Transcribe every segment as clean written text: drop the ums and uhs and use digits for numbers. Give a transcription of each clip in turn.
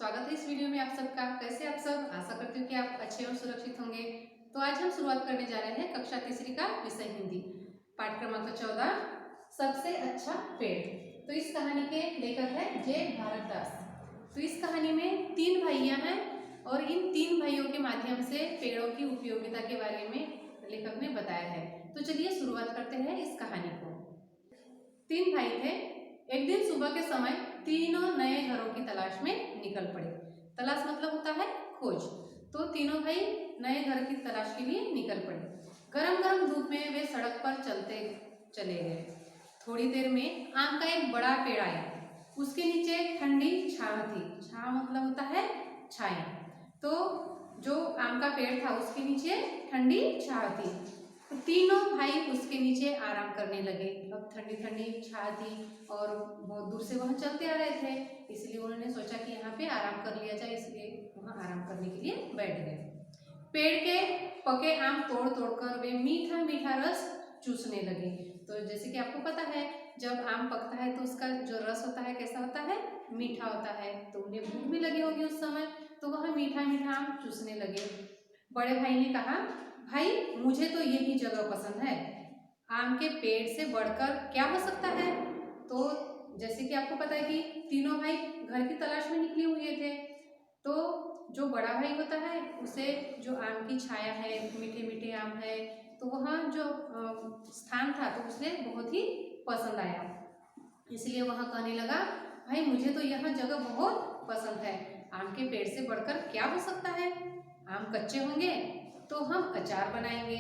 स्वागत है इस वीडियो में आप सबका। कैसे आप सब? आशा करती हूँ कि आप अच्छे और सुरक्षित होंगे। तो आज हम शुरुआत करने जा रहे हैं कक्षा तीसरी का विषय हिंदी, पाठ क्रमांक 14, सबसे अच्छा पेड़। तो इस कहानी के लेखक है जे भारतदास। तो इस कहानी में 3 भाइयां हैं और इन 3 भाइयों के माध्यम से पेड़ों की उपयोगिता के बारे में लेखक ने बताया है। तो चलिए शुरुआत करते हैं इस कहानी को। 3 भाई थे। एक दिन सुबह के समय तीनों नए घरों की तलाश में निकल पड़े। तलाश मतलब होता है खोज। तो तीनों भाई नए घर की तलाश के लिए निकल पड़े। गरम गरम धूप में वे सड़क पर चलते चले गए। थोड़ी देर में आम का एक बड़ा पेड़ आया। उसके नीचे ठंडी छांव थी। छांव मतलब होता है छाया। तो जो आम का पेड़ था उसके नीचे ठंडी छांव थी। तो तीनों भाई उसके नीचे आराम करने लगे। अब ठंडी ठंडी छाया थी और बहुत दूर से वहां चलते आ रहे थे, इसलिए उन्होंने सोचा कि यहाँ पे आराम कर लिया जाए, इसलिए वहां आराम करने के लिए बैठ गए। पेड़ के पके आम तोड़ तोड़कर वे मीठा मीठा रस चूसने लगे। तो जैसे कि आपको पता है, जब आम पकता है तो उसका जो रस होता है कैसा होता है? मीठा होता है। तो उन्हें भूख भी लगी होगी उस समय, तो वह मीठा मीठा आम चूसने लगे। बड़े भाई ने कहा, भाई मुझे तो यही जगह पसंद है, आम के पेड़ से बढ़कर क्या हो सकता है। तो जैसे कि आपको पता है कि तीनों भाई घर की तलाश में निकले हुए थे। तो जो बड़ा भाई होता है उसे जो आम की छाया है, मीठे मीठे आम है, तो वहाँ जो स्थान था तो उसे बहुत ही पसंद आया। इसलिए वहाँ कहने लगा, भाई मुझे तो यह जगह बहुत पसंद है, आम के पेड़ से बढ़कर क्या हो सकता है। आम कच्चे होंगे तो हम अचार बनाएंगे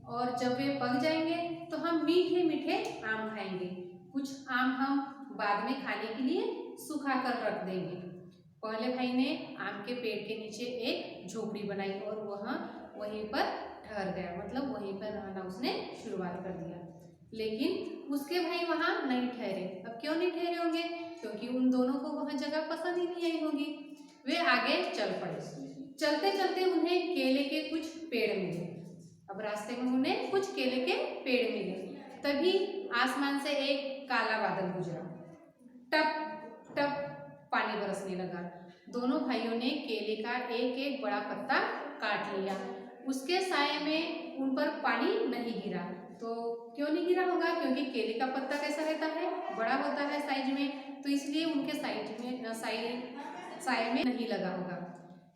और जब वे पक जाएंगे तो हम मीठे मीठे आम खाएंगे। कुछ आम हम बाद में खाने के लिए सुखा कर रख देंगे। पहले भाई ने आम के पेड़ के नीचे एक झोपड़ी बनाई और वहीं पर ठहर गया, मतलब वहीं पर रहना उसने शुरुआत कर दिया। लेकिन उसके भाई वहां नहीं ठहरे। अब क्यों नहीं ठहरे होंगे? क्योंकि उन दोनों को वह जगह पसंद ही नहीं आई होगी। वे आगे चल पड़े। चलते चलते उन्हें केले के कुछ पेड़ मिले। अब रास्ते में उन्हें कुछ केले के पेड़ मिले। तभी आसमान से एक काला बादल गुजरा। टप टप पानी बरसने लगा। दोनों भाइयों ने केले का एक एक बड़ा पत्ता काट लिया। उसके साये में उन पर पानी नहीं गिरा। तो क्यों नहीं गिरा होगा? क्योंकि केले का पत्ता कैसा रहता है? बड़ा होता है साइज में, तो इसलिए उनके साइज में साये में नहीं लगा होगा।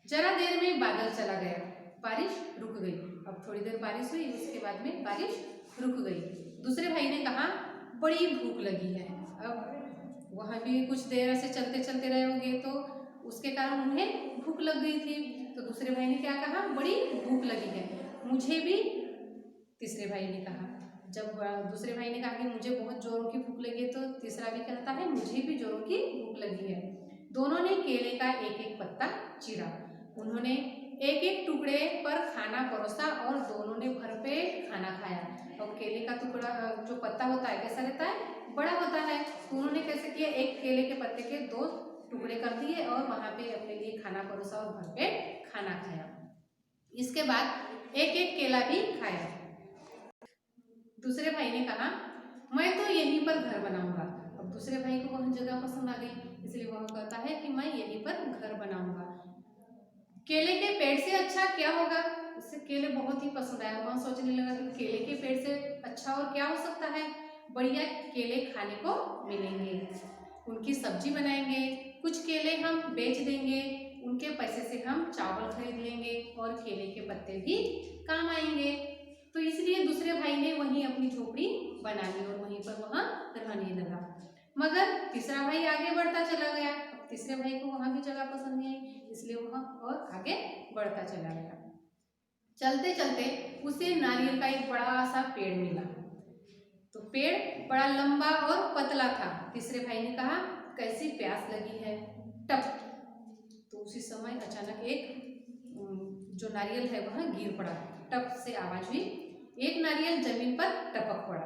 जरा देर में बादल चला गया, बारिश रुक गई। अब थोड़ी देर बारिश हुई, उसके बाद में बारिश रुक गई। दूसरे भाई ने कहा, बड़ी भूख लगी है। अब वहाँ भी कुछ देर ऐसे चलते चलते रहे होंगे तो उसके कारण उन्हें भूख लग गई थी। तो दूसरे भाई ने क्या कहा? बड़ी भूख लगी है, मुझे भी। तीसरे भाई ने कहा, जब दूसरे भाई ने कहा कि मुझे बहुत जोरों की भूख लगी है, तो तीसरा भी कहता है मुझे भी जोरों की भूख लगी है। दोनों ने केले का एक एक पत्ता चीरा। उन्होंने एक एक टुकड़े पर खाना परोसा और दोनों ने भरपेट खाना खाया। और केले का टुकड़ा जो पत्ता होता है कैसा रहता है? बड़ा होता है। तो उन्होंने कैसे किया? एक केले के पत्ते के 2 टुकड़े कर दिए और वहां पे अपने लिए खाना परोसा और भरपेट खाना खाया। इसके बाद एक एक केला भी खाया। दूसरे भाई ने कहा, मैं तो यहीं पर घर बनाऊंगा। अब दूसरे भाई को वह जगह पसंद आ गई, इसलिए वह कहता है कि मैं यहीं पर घर बनाऊंगा। केले के पेड़ से अच्छा क्या होगा? उसे केले बहुत ही पसंद आया। वह सोचने लगा कि केले के पेड़ से अच्छा और क्या हो सकता है? बढ़िया केले खाने को मिलेंगे, उनकी सब्जी बनाएंगे, कुछ केले हम बेच देंगे, उनके पैसे से हम चावल खरीद लेंगे और केले के पत्ते भी काम आएंगे। तो इसलिए दूसरे भाई ने वहीं अपनी झोपड़ी बना ली और वहीं पर वहां रहने लगा। मगर तीसरा भाई आगे बढ़ता चला गया। तीसरे भाई को वहां भी जगह पसंद नहीं आई, इसलिए वह और आगे बढ़ता चला गया। चलते चलते उसे नारियल का एक बड़ा सा पेड़ मिला। तो पेड़ बड़ा लंबा और पतला था। तीसरे भाई ने कहा, कैसी प्यास लगी है। टप। तो उसी समय अचानक एक जो नारियल है वह गिर पड़ा। टप से आवाज हुई, एक नारियल जमीन पर टपक पड़ा।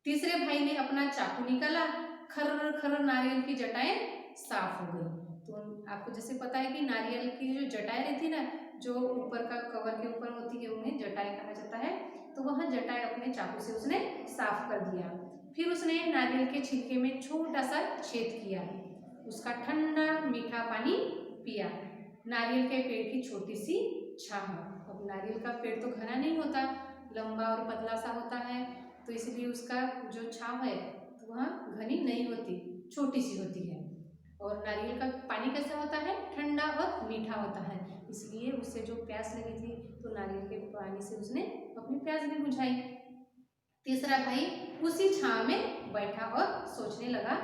तीसरे भाई ने अपना चाकू निकाला, खर्र खर्र नारियल की जटाएं साफ हो गई। तो आपको जैसे पता है कि नारियल की जो जटाएं रहती ना, जो ऊपर का कवर के ऊपर होती है, उन्हें जटाएं कहा जाता है। तो वह जटाएं अपने चाकू से उसने साफ कर दिया। फिर उसने नारियल के छिलके में छोटा सा छेद किया। उसका ठंडा मीठा पानी पिया। नारियल के पेड़ की छोटी सी छाह। अब नारियल का पेड़ तो घना नहीं होता, लंबा और पतला सा होता है, तो इसलिए उसका जो छाव है तो वह घनी नहीं होती, छोटी सी होती है। और नारियल का पानी कैसा होता है? ठंडा और मीठा होता है, इसलिए उसे जो प्यास लगी थी तो नारियल के पानी से उसने अपनी प्यास भी बुझाई। तीसरा भाई उसी छांव में बैठा और सोचने लगा,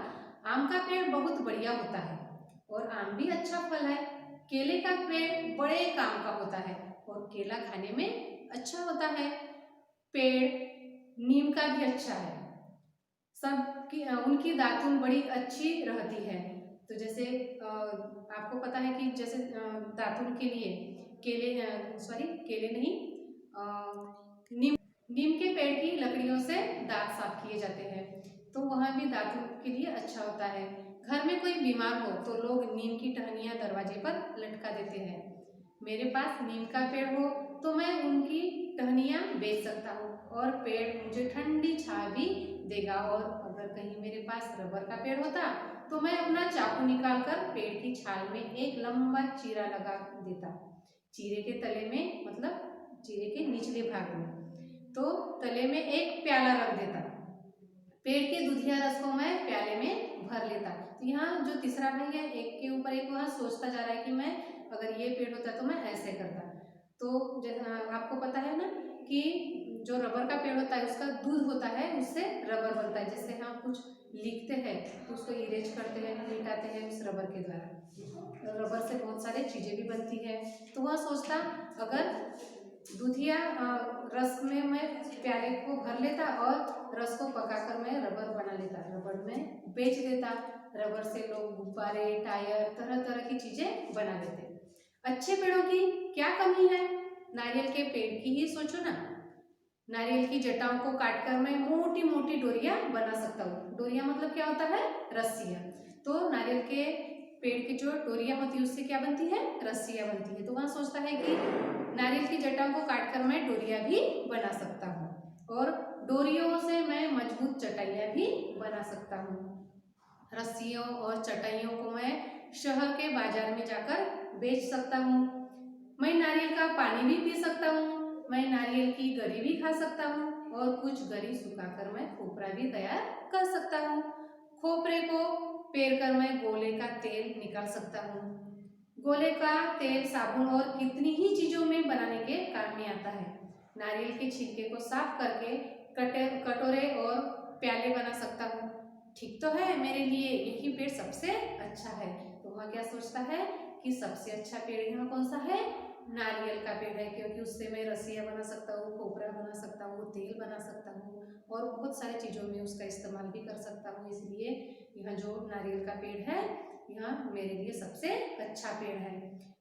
आम का पेड़ बहुत बढ़िया होता है और आम भी अच्छा फल है। केले का पेड़ बड़े काम का होता है और केला खाने में अच्छा होता है। पेड़ नीम का भी अच्छा है, सबकी उनकी दातुन बड़ी अच्छी रहती है। तो जैसे आपको पता है कि जैसे दातुन के लिए केले नहीं, नीम नीम के पेड़ की लकड़ियों से दांत साफ किए जाते हैं, तो वहाँ भी दातुन के लिए अच्छा होता है। घर में कोई बीमार हो तो लोग नीम की टहनियाँ दरवाजे पर लटका देते हैं। मेरे पास नीम का पेड़ हो तो मैं उनकी टहनियाँ बेच सकता हूँ और पेड़ मुझे ठंडी छाया भी देगा। और अगर कहीं मेरे पास रबर का पेड़ होता तो मैं अपना चाकू निकालकर पेड़ की छाल में एक लंबा चीरा लगा देता। चीरे के तले में, मतलब चीरे के निचले भाग में, तो तले में एक प्याला रख देता। पेड़ के दूधिया रस को मैं प्याले में भर लेता। तो यहाँ जो तीसरा भाई है, एक के ऊपर एक वहाँ सोचता जा रहा है कि मैं अगर ये पेड़ होता तो मैं ऐसे करता। तो आपको पता है ना कि जो रबर का पेड़ होता है उसका दूध होता है, उससे रबर बनता है। जैसे हम कुछ लिखते हैं तो उसको इरेज करते हैं, मिटाते हैं उस रबर के द्वारा। रबर से बहुत सारी चीज़ें भी बनती है। तो वह सोचता अगर दूधिया रस में मैं प्याले को भर लेता और रस को पकाकर मैं रबर बना लेता, रबर में बेच देता। रबर से लोग गुब्बारे, टायर, तरह तरह की चीजें बना लेते। अच्छे पेड़ों की क्या कमी है? नारियल के पेड़ की ही सोचो ना। नारियल की जटाओं को काटकर मैं मोटी मोटी डोरियां बना सकता हूँ। डोरियां मतलब क्या होता है? रस्सियां। तो नारियल के पेड़ की जो डोरियां होती है उससे क्या बनती है? रस्सियां बनती है। तो वहाँ सोचता है कि नारियल की जटाओं को काटकर मैं डोरियां भी बना सकता हूँ और डोरियों से मैं मजबूत चटाइयाँ भी बना सकता हूँ। रस्सियों और चटाइयों को मैं शहर के बाजार में जाकर बेच सकता हूँ। मैं नारियल का पानी भी पी सकता हूँ। मैं नारियल की गरी भी खा सकता हूँ और कुछ गरी सुखाकर मैं खोपरा भी तैयार कर सकता हूँ। खोपरे को पेर कर मैं गोले का तेल निकाल सकता हूँ। गोले का तेल साबुन और कितनी ही चीजों में बनाने के काम में आता है। नारियल के छिलके को साफ करके कटोरे और प्याले बना सकता हूँ। ठीक तो है, मेरे लिए यही पेड़ सबसे अच्छा है। तो वह क्या सोचता है कि सबसे अच्छा पेड़ यहाँ कौन सा है? नारियल का पेड़ है, क्योंकि उससे मैं रस्सियाँ बना सकता हूँ, खोपरा बना सकता हूँ, तेल बना सकता हूँ और बहुत सारी चीज़ों में उसका इस्तेमाल भी कर सकता हूँ। इसलिए यह जो नारियल का पेड़ है यह मेरे लिए सबसे अच्छा पेड़ है।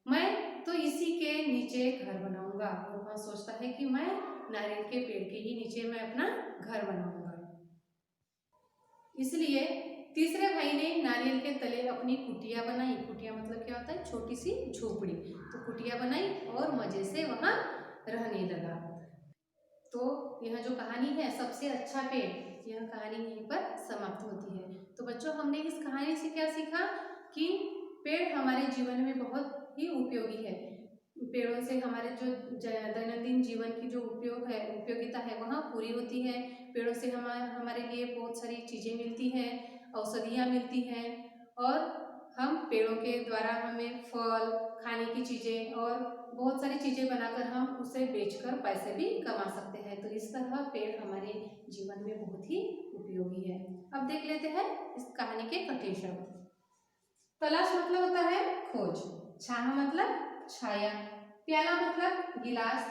मैं तो इसी के नीचे घर बनाऊंगा। और वह सोचता है कि मैं नारियल के पेड़ के ही नीचे मैं अपना घर बनाऊंगा। इसलिए तीसरे भाई ने नारियल के तले अपनी कुटिया बनाई। कुटिया मतलब क्या होता है? छोटी सी झोपड़ी। तो कुटिया बनाई और मजे से वहां रहने लगा। तो यह जो कहानी है सबसे अच्छा पेड़, यह कहानी यहीं पर समाप्त होती है। तो बच्चों, हमने इस कहानी से क्या सीखा कि पेड़ हमारे जीवन में बहुत ही उपयोगी है। पेड़ों से हमारे जो दैनंदिन जीवन की जो उपयोगिता है वहाँ पूरी होती है। पेड़ों से हमारे लिए बहुत सारी चीज़ें मिलती हैं, औषधियाँ मिलती हैं और हम पेड़ों के द्वारा हमें फल, खाने की चीज़ें और बहुत सारी चीज़ें बनाकर हम उसे बेचकर पैसे भी कमा सकते हैं। तो इस तरह पेड़ हमारे जीवन में बहुत ही उपयोगी है। अब देख लेते हैं इस कहानी के कठिन शब्द। तलाश मतलब होता है खोज, छाह मतलब छाया, प्याला मतलब गिलास,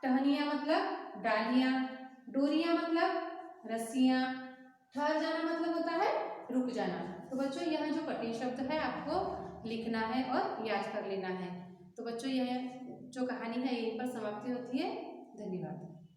टहनिया मतलब डालियां, डोरियां मतलब रस्सियां, ठहर जाना मतलब होता है रुक जाना। तो बच्चों, यह जो कठिन शब्द है आपको लिखना है और याद कर लेना है। तो बच्चों, यह जो कहानी है यहीं पर समाप्ति होती है। धन्यवाद।